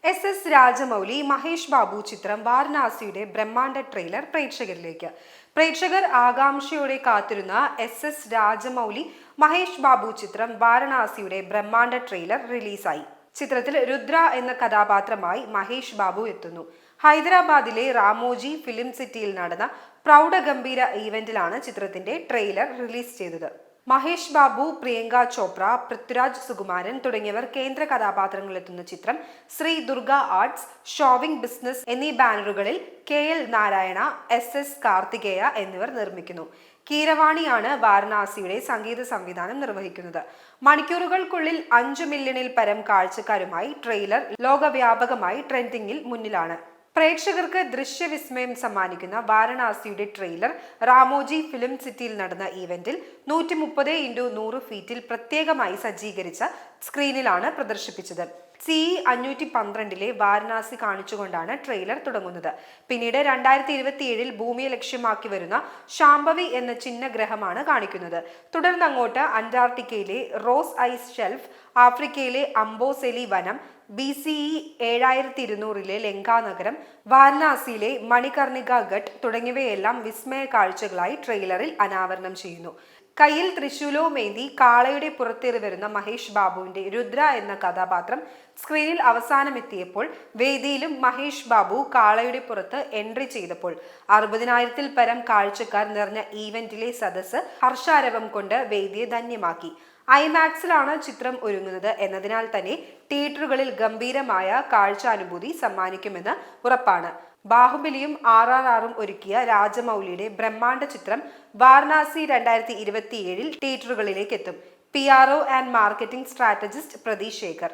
S Rajamouli, Mahesh Babu ചിത്രം വാരണാസിയുടെ ബ്രഹ്മാണ്ഡ trailer പ്രേക്ഷകരിലേക്ക്. പ്രേക്ഷകർ ആകാംക്ഷയോടെ കാത്തിരുന്ന എസ് രാജമൗലി, മഹേഷ് ബാബു ചിത്രം വാരണാസിയുടെ ബ്രഹ്മാണ്ഡ ട്രെയിലർ റിലീസായി. ചിത്രത്തിൽ രുദ്ര എന്ന കഥാപാത്രമായി മഹേഷ് ബാബു എത്തുന്നു. ഹൈദരാബാദിലെ റാമോജി ഫിലിം സിറ്റിയിൽ നടന്ന പ്രൗഢഗംഭീര ഈവന്റിലാണ് ചിത്രത്തിന്റെ ട്രെയിലർ റിലീസ് ചെയ്തത്. മഹേഷ് ബാബു, പ്രിയങ്ക ചോപ്ര, പൃഥ്വിരാജ് സുകുമാരൻ തുടങ്ങിയവർ കേന്ദ്ര കഥാപാത്രങ്ങളെത്തുന്ന ചിത്രം Shri Durga arts, showing business എന്നീ ബാനറുകളിൽ KL നാരായണ, SS കാർത്തികേയ എന്നിവർ നിർമ്മിക്കുന്നു. കീരവാണിയാണ് വാരണാസിയുടെ സംഗീത സംവിധാനം നിർവഹിക്കുന്നത്. മണിക്കൂറുകൾക്കുള്ളിൽ 5 മില്യണിൽ പരം കാഴ്ചക്കാരുമായി ട്രെയിലർ ലോകവ്യാപകമായി ട്രെൻഡിംഗിൽ മുന്നിലാണ്. പ്രേക്ഷകർക്ക് ദൃശ്യവിസ്മയം സമ്മാനിക്കുന്ന വാരണാസിയുടെ ട്രെയിലർ റാമോജി ഫിലിം സിറ്റിയിൽ നടന്ന ഈവന്റിൽ 130x100 ഫീറ്റിൽ പ്രത്യേകമായി സജ്ജീകരിച്ച സ്ക്രീനിലാണ് പ്രദർശിപ്പിച്ചത്. CE 512 വാരണാസി കാണിച്ചുകൊണ്ടാണ് ട്രെയിലർ തുടങ്ങുന്നത്. പിന്നീട് 2027 ഭൂമിയെ ലക്ഷ്യമാക്കി വരുന്ന ശാംഭവി എന്ന ചിഹ്നഗ്രഹമാണ് കാണിക്കുന്നത്. തുടർന്ന് അങ്ങോട്ട് അന്റാർട്ടിക്കയിലെ റോസ് ഐസ് ഷെൽഫ്, ആഫ്രിക്കയിലെ അംബോസെലി വനം, BCE 7200 ലങ്കാ നഗരം, വാരണാസിയിലെ മണികർണിക ഘട്ട് തുടങ്ങിയവയെല്ലാം വിസ്മയ കാഴ്ചകളായി ട്രെയിലറിൽ അനാവരണം ചെയ്യുന്നു. കയ്യിൽ ത്രിശൂലവുമേന്തി കാളയുടെ പുറത്തേറി വരുന്ന മഹേഷ് ബാബുവിന്റെ രുദ്ര എന്ന കഥാപാത്രം സ്ക്രീനിൽ അവസാനമെത്തിയപ്പോൾ വേദിയിലും മഹേഷ് ബാബു കാളയുടെ പുറത്ത് എൻട്രി ചെയ്തപ്പോൾ 60,000-ൽ പരം കാഴ്ചക്കാർ നിറഞ്ഞ ഈവന്റിലെ സദസ്സ് ഹർഷാരവം കൊണ്ട് വേദിയെ ധന്യമാക്കി. IMAXിലാണ് ചിത്രം ഒരുങ്ങുന്നത് എന്നതിനാൽ തന്നെ തിയേറ്ററുകളിൽ ഗംഭീരമായ കാഴ്ചാനുഭൂതി സമ്മാനിക്കുമെന്ന് ഉറപ്പാണ്. ബാഹുബലിയും RRRും ഒരുക്കിയ രാജമൗലിയുടെ ബ്രഹ്മാണ്ഡ ചിത്രം വാരണാസി 2027 തിയേറ്ററുകളിലേക്ക് എത്തും. PRO and marketing strategist Pradeep Shekhar.